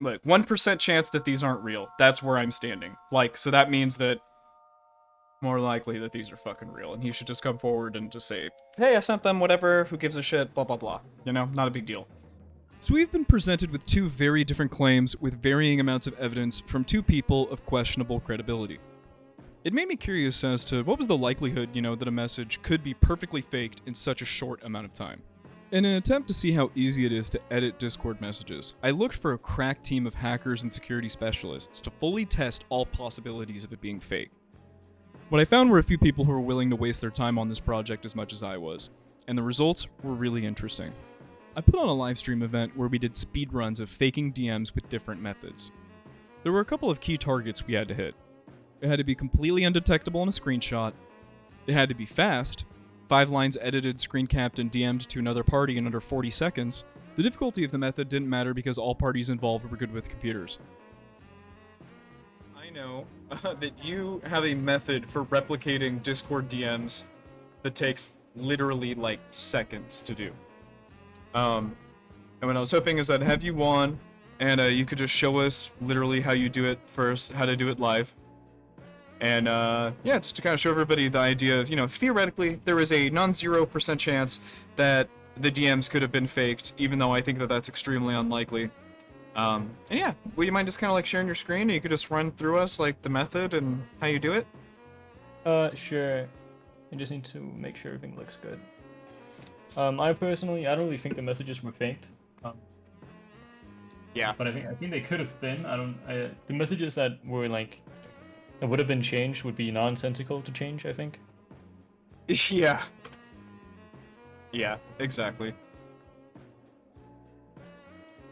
Speaker 12: Look, 1% chance that these aren't real. That's where I'm standing. Like, so that means that more likely that these are fucking real, and he should just come forward and just say, hey, I sent them, whatever, who gives a shit, blah, blah, blah. You know, not a big deal.
Speaker 7: So we've been presented with two very different claims with varying amounts of evidence from two people of questionable credibility. It made me curious as to what was the likelihood, that a message could be perfectly faked in such a short amount of time. In an attempt to see how easy it is to edit Discord messages, I looked for a crack team of hackers and security specialists to fully test all possibilities of it being fake. What I found were a few people who were willing to waste their time on this project as much as I was, and the results were really interesting. I put on a live stream event where we did speedruns of faking DMs with different methods. There were a couple of key targets we had to hit. It had to be completely undetectable in a screenshot. It had to be fast, 5 lines edited, screen capped, and DM'd to another party in under 40 seconds. The difficulty of the method didn't matter because all parties involved were good with computers.
Speaker 12: I know that you have a method for replicating Discord DMs that takes literally like seconds to do. And what I was hoping is I'd have you on, and you could just show us literally how you do it first, how to do it live. And yeah, just to kind of show everybody the idea of, theoretically, there is a non-0% chance that the DMs could have been faked, even though I think that that's extremely unlikely. And yeah, would you mind just kind of like sharing your screen, and you could just run through us like the method and how you do it?
Speaker 13: Sure. I just need to make sure everything looks good. I don't really think the messages were faked.
Speaker 12: Yeah.
Speaker 13: But I think they could have been. The messages that were like that would have been changed would be nonsensical to change, I think.
Speaker 12: Yeah. Yeah, exactly.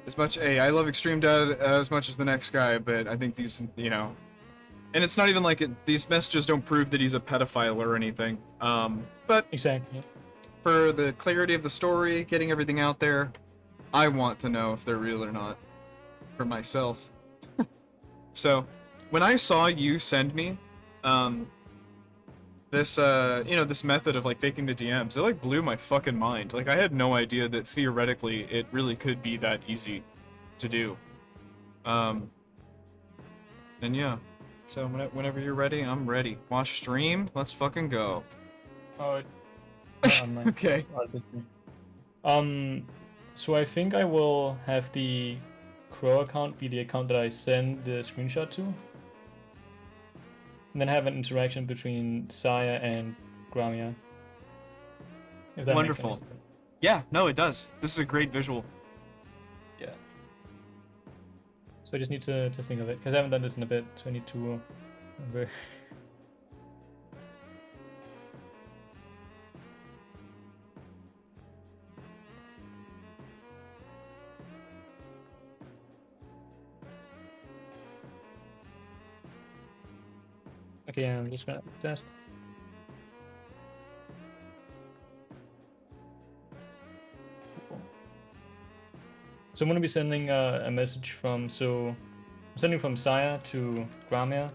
Speaker 12: I love ExtremeDad as much as the next guy, but I think these, and it's not even like these messages don't prove that he's a pedophile or anything. But
Speaker 13: exactly.
Speaker 12: For the clarity of the story, getting everything out there, I want to know if they're real or not, for myself. So, when I saw you send me, this, this method of like faking the DMs, it like blew my fucking mind. Like I had no idea that theoretically it really could be that easy to do. And yeah, so whenever you're ready, I'm ready. Watch stream, let's fucking go. Okay.
Speaker 13: So I think I will have the Crow account be the account that I send the screenshot to. And then have an interaction between Saya and Gramia.
Speaker 12: Wonderful. Yeah, no, it does. This is a great visual.
Speaker 13: Yeah. So I just need to think of it, because I haven't done this in a bit, so I need to remember. Okay, I'm just gonna test. So I'm gonna be sending a message from I'm sending from Saya to Gramia,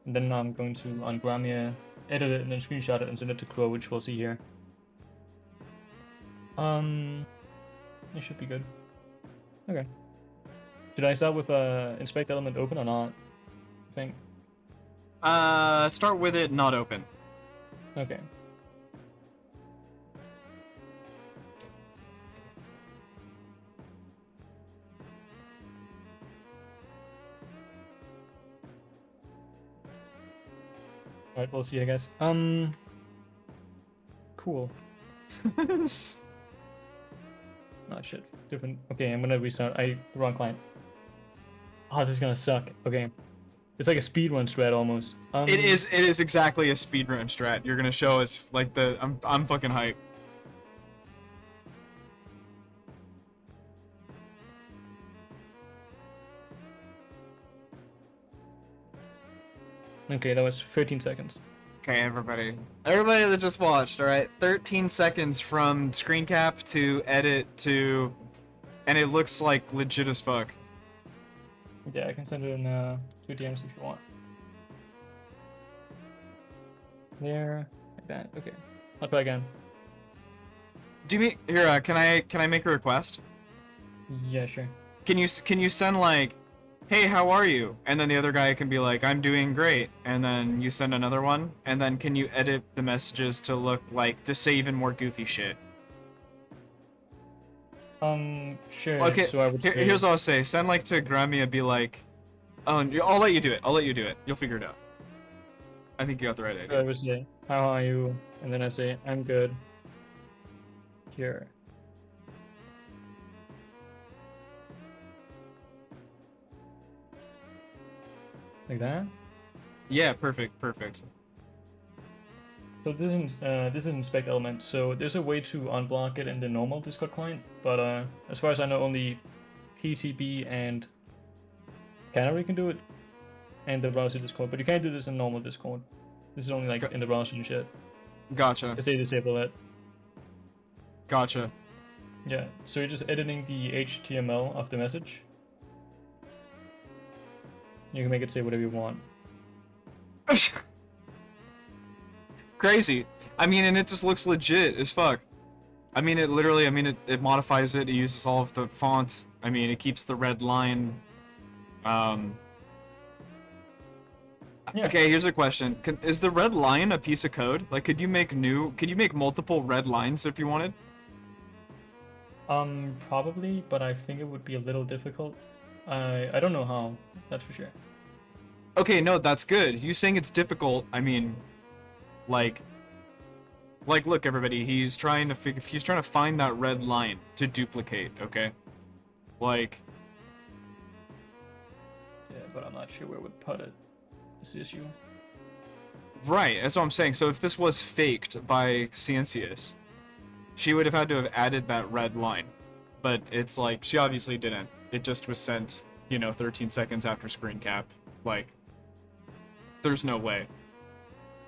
Speaker 13: and then I'm going to on Gramia edit it and then screenshot it and send it to Crow, which we'll see here. It should be good. Okay. Should I start with inspect element open or not? I think.
Speaker 12: Start with it not open.
Speaker 13: Okay. Alright, we'll see you guys. Cool. Oh shit, different. Okay, I'm gonna restart. Wrong client. Oh, this is gonna suck. Okay. It's like a speedrun strat almost.
Speaker 12: It is exactly a speedrun strat. You're gonna show us like I'm fucking hyped.
Speaker 13: Okay, that was 13 seconds.
Speaker 12: Okay, everybody that just watched, all right, 13 seconds from screen cap to edit to, and it looks like legit as fuck.
Speaker 13: Yeah, I can send it in 2 DMs if you want. There, like that. Okay, I'll try again.
Speaker 12: Do me here. Can I make a request?
Speaker 13: Yeah, sure.
Speaker 12: Can you send like, hey, how are you? And then the other guy can be like, I'm doing great. And then you send another one. And then can you edit the messages to look like, to say even more goofy shit?
Speaker 13: Sure.
Speaker 12: Okay,
Speaker 13: so I would say...
Speaker 12: here's what I'll say. Send like to Grammy and be like, oh, I'll let you do it. I'll let you do it. You'll figure it out. I think you got the right idea.
Speaker 13: So I would say, how are you? And then I say, I'm good. Here. Like that?
Speaker 12: Yeah, perfect.
Speaker 13: So this is inspect element. So there's a way to unblock it in the normal Discord client, but as far as I know, only PTB and Canary can do it, and the browser Discord. But you can't do this in normal Discord. This is only like in the browser and shit.
Speaker 12: Gotcha.
Speaker 13: I say disable it.
Speaker 12: Gotcha.
Speaker 13: Yeah. So you're just editing the HTML of the message. You can make it say whatever you want.
Speaker 12: Crazy. I mean, and it just looks legit as fuck. I mean, it literally, it modifies it. It uses all of the font. I mean, it keeps the red line.
Speaker 13: Yeah.
Speaker 12: Okay, here's a question. Is the red line a piece of code? Like, could you make multiple red lines if you wanted?
Speaker 13: Probably, but I think it would be a little difficult. I don't know how, that's for sure.
Speaker 12: Okay, no, that's good. You saying it's difficult, I mean, like look everybody, he's trying to find that red line to duplicate, okay? Like,
Speaker 13: yeah, but I'm not sure where it would put it. This issue.
Speaker 12: Right, that's what I'm saying. So if this was faked by Cyansius, she would have had to have added that red line. But it's like, she obviously didn't. It just was sent, 13 seconds after screen cap. Like, there's no way.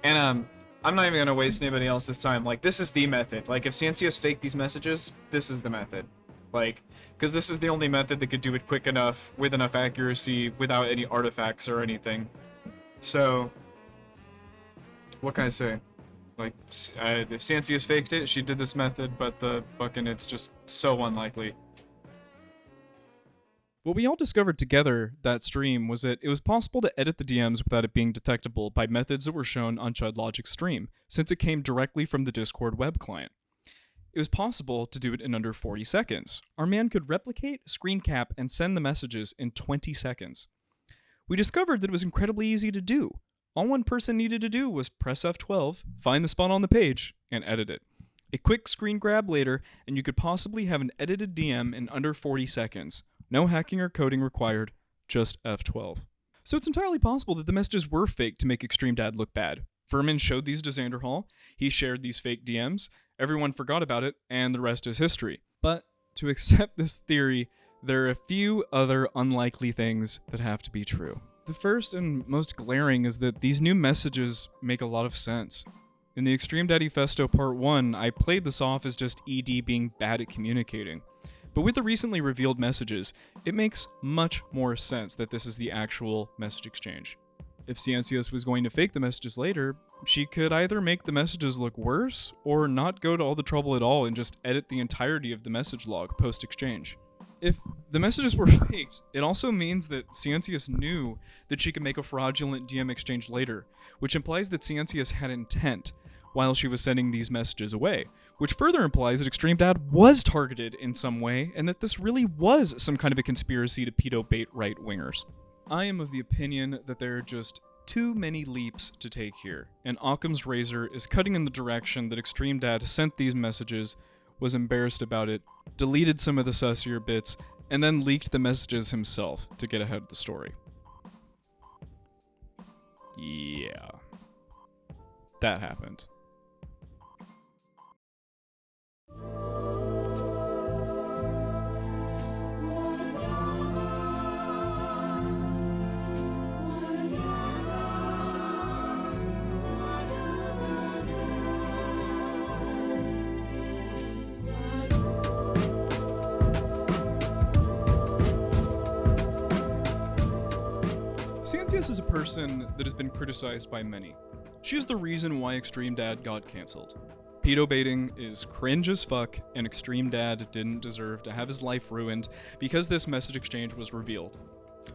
Speaker 12: And I'm not even gonna waste anybody else's time. Like, this is the method. Like, if Cyansius faked these messages, this is the method. Like, because this is the only method that could do it quick enough, with enough accuracy, without any artifacts or anything. So, what can I say? Like, if Cyansius faked it, she did this method, but it's just so unlikely.
Speaker 7: What we all discovered together that stream was that it was possible to edit the DMs without it being detectable by methods that were shown on ChudLogic's stream, since it came directly from the Discord web client. It was possible to do it in under 40 seconds. Our man could replicate, screen cap, and send the messages in 20 seconds. We discovered that it was incredibly easy to do. All one person needed to do was press F12, find the spot on the page, and edit it. A quick screen grab later, and you could possibly have an edited DM in under 40 seconds. No hacking or coding required, just F12. So it's entirely possible that the messages were faked to make ExtremeDad look bad. Vermin showed these to Xanderhall, he shared these fake DMs, everyone forgot about it, and the rest is history. But to accept this theory, there are a few other unlikely things that have to be true. The first and most glaring is that these new messages make a lot of sense. In the ExtremeDaddyFesto Part 1, I played this off as just ED being bad at communicating. But with the recently revealed messages, it makes much more sense that this is the actual message exchange. If Cyansius was going to fake the messages later, she could either make the messages look worse, or not go to all the trouble at all and just edit the entirety of the message log post-exchange. If the messages were faked, it also means that Cyansius knew that she could make a fraudulent DM exchange later, which implies that Cyansius had intent while she was sending these messages away, which further implies that ExtremeDad was targeted in some way, and that this really was some kind of a conspiracy to pedo bait right-wingers. I am of the opinion that there are just too many leaps to take here, and Occam's razor is cutting in the direction that ExtremeDad sent these messages, was embarrassed about it, deleted some of the sussier bits, and then leaked the messages himself to get ahead of the story. Yeah. That happened. Cyansius is a person that has been criticized by many. She's the reason why ExtremeDad got cancelled. Pedo baiting is cringe as fuck, and ExtremeDad didn't deserve to have his life ruined because this message exchange was revealed.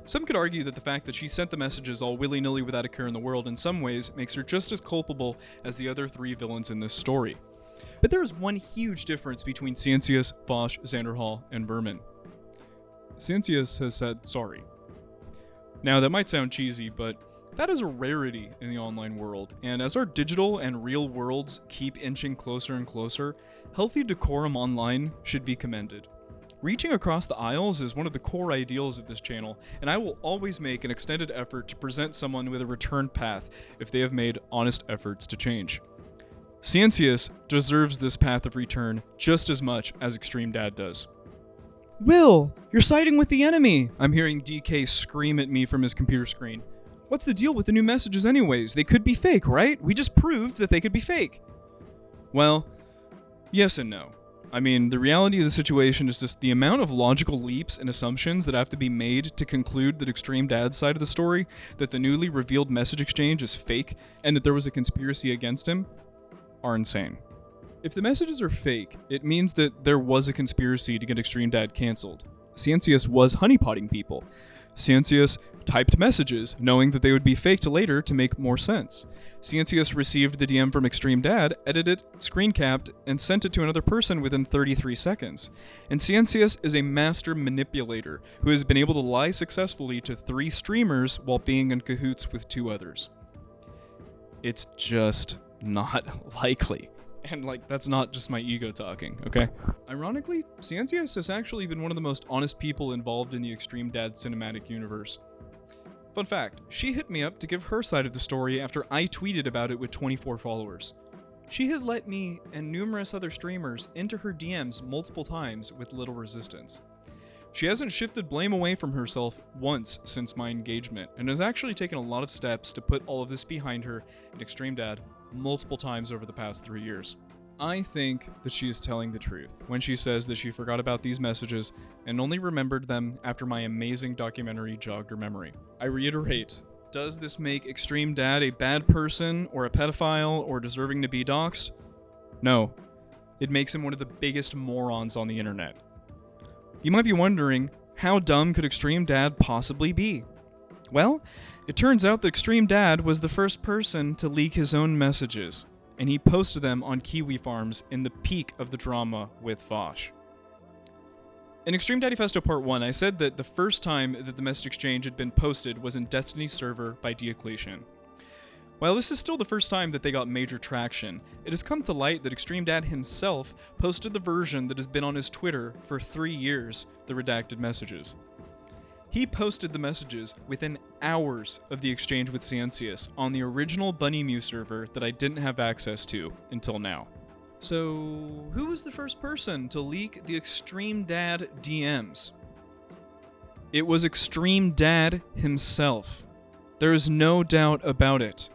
Speaker 7: Some could argue that the fact that she sent the messages all willy-nilly without a care in the world in some ways makes her just as culpable as the other three villains in this story. But there is one huge difference between Cyansius, Foch, Xanderhall, and Vermin. Cyansius has said sorry. Now, that might sound cheesy, but that is a rarity in the online world, and as our digital and real worlds keep inching closer and closer, healthy decorum online should be commended. Reaching across the aisles is one of the core ideals of this channel, and I will always make an extended effort to present someone with a return path if they have made honest efforts to change. Cyansius deserves this path of return just as much as ExtremeDad does. Will, you're siding with the enemy! I'm hearing DK scream at me from his computer screen. What's the deal with the new messages anyways? They could be fake, right? We just proved that they could be fake. Well, yes and no. I mean, the reality of the situation is just the amount of logical leaps and assumptions that have to be made to conclude that ExtremeDad's side of the story, that the newly revealed message exchange is fake, and that there was a conspiracy against him, are insane. If the messages are fake, it means that there was a conspiracy to get ExtremeDad cancelled. Cyansius was honeypotting people. Cyansius typed messages, knowing that they would be faked later to make more sense. Cyansius received the DM from ExtremeDad, edited, screen capped, and sent it to another person within 33 seconds. And Cyansius is a master manipulator who has been able to lie successfully to 3 streamers while being in cahoots with 2 others. It's just not likely. And, that's not just my ego talking, okay? Ironically, Cyansius has actually been one of the most honest people involved in the ExtremeDad cinematic universe. Fun fact, she hit me up to give her side of the story after I tweeted about it with 24 followers. She has let me and numerous other streamers into her DMs multiple times with little resistance. She hasn't shifted blame away from herself once since my engagement, and has actually taken a lot of steps to put all of this behind her and ExtremeDad multiple times over the past 3 years. I think that she is telling the truth when she says that she forgot about these messages and only remembered them after my amazing documentary jogged her memory. I reiterate, does this make ExtremeDad a bad person or a pedophile or deserving to be doxxed? No. It makes him one of the biggest morons on the internet. You might be wondering, how dumb could ExtremeDad possibly be? Well, it turns out that ExtremeDad was the first person to leak his own messages, and he posted them on Kiwi Farms in the peak of the drama with Foch. In ExtremeDaddyFesto Part 1, I said that the first time that the message exchange had been posted was in Destiny's server by Diocletian. While this is still the first time that they got major traction, it has come to light that ExtremeDad himself posted the version that has been on his Twitter for 3 years, the redacted messages. He posted the messages within hours of the exchange with Cyansius on the original Bunnymew server that I didn't have access to until now. So, who was the first person to leak the ExtremeDad DMs? It was ExtremeDad himself. There is no doubt about it.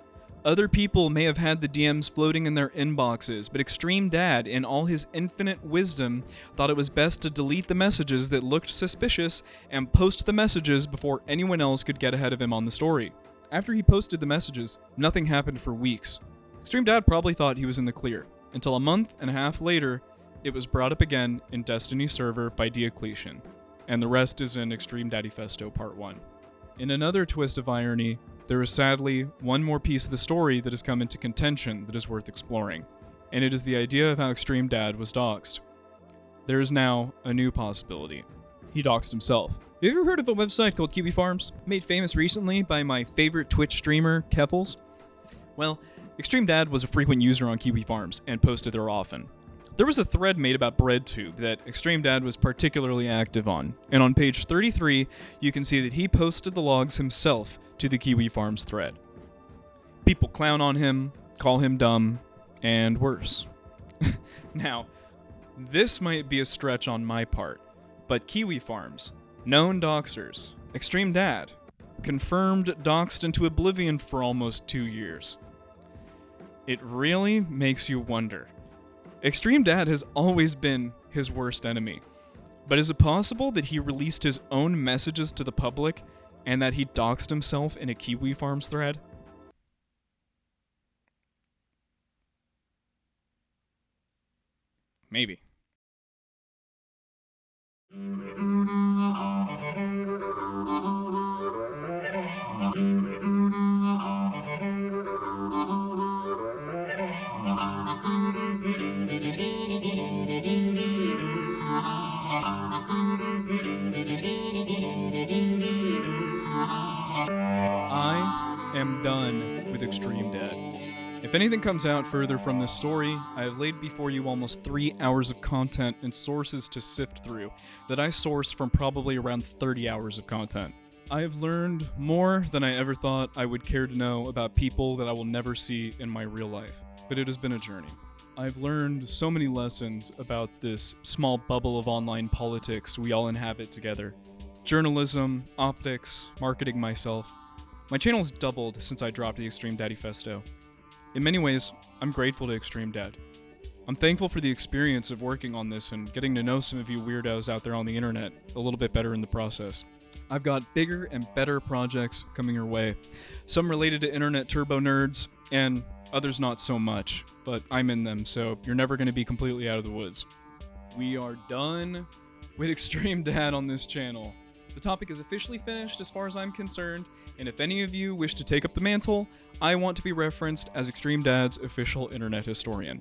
Speaker 7: Other people may have had the DMs floating in their inboxes, but ExtremeDad, in all his infinite wisdom, thought it was best to delete the messages that looked suspicious and post the messages before anyone else could get ahead of him on the story. After he posted the messages, nothing happened for weeks. ExtremeDad probably thought he was in the clear, until a month and a half later, it was brought up again in Destiny server by Diocletian, and the rest is in ExtremeDaddyFesto Part 1. In another twist of irony, there is sadly one more piece of the story that has come into contention that is worth exploring, and it is the idea of how ExtremeDad was doxxed. There is now a new possibility. He doxed himself. Have you ever heard of a website called Kiwi Farms, made famous recently by my favorite Twitch streamer, Keffels? Well, ExtremeDad was a frequent user on Kiwi Farms and posted there often. There was a thread made about BreadTube that ExtremeDad was particularly active on, and on page 33, you can see that he posted the logs himself to the Kiwi Farms thread. People clown on him, call him dumb, and worse. Now, this might be a stretch on my part, but Kiwi Farms, known doxers, ExtremeDad, confirmed doxed into oblivion for almost 2 years. It really makes you wonder. ExtremeDad has always been his worst enemy, but is it possible that he released his own messages to the public and that he doxed himself in a Kiwi Farms thread? Maybe. I am done with ExtremeDad. If anything comes out further from this story, I have laid before you almost 3 hours of content and sources to sift through that I sourced from probably around 30 hours of content. I have learned more than I ever thought I would care to know about people that I will never see in my real life, but it has been a journey. I've learned so many lessons about this small bubble of online politics we all inhabit together. Journalism, optics, marketing myself. My channel's doubled since I dropped the ExtremeDaddyFesto. In many ways, I'm grateful to ExtremeDad. I'm thankful for the experience of working on this and getting to know some of you weirdos out there on the internet a little bit better in the process. I've got bigger and better projects coming your way. Some related to internet turbo nerds, and others not so much, but I'm in them, so you're never going to be completely out of the woods. We are done with ExtremeDad on this channel. The topic is officially finished as far as I'm concerned, and if any of you wish to take up the mantle, I want to be referenced as ExtremeDad's official internet historian.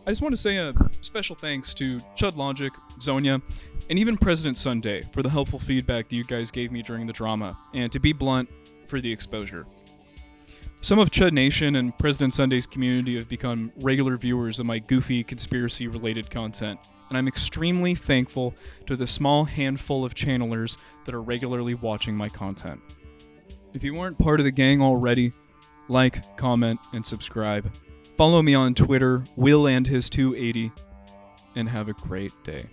Speaker 7: I just want to say a special thanks to Chud Logic, Zonia, and even President Sunday for the helpful feedback that you guys gave me during the drama, and to be blunt, for the exposure. Some of Chud Nation and President Sunday's community have become regular viewers of my goofy, conspiracy-related content, and I'm extremely thankful to the small handful of channelers that are regularly watching my content. If you aren't part of the gang already, like, comment, and subscribe. Follow me on Twitter, Will and his 280, and have a great day.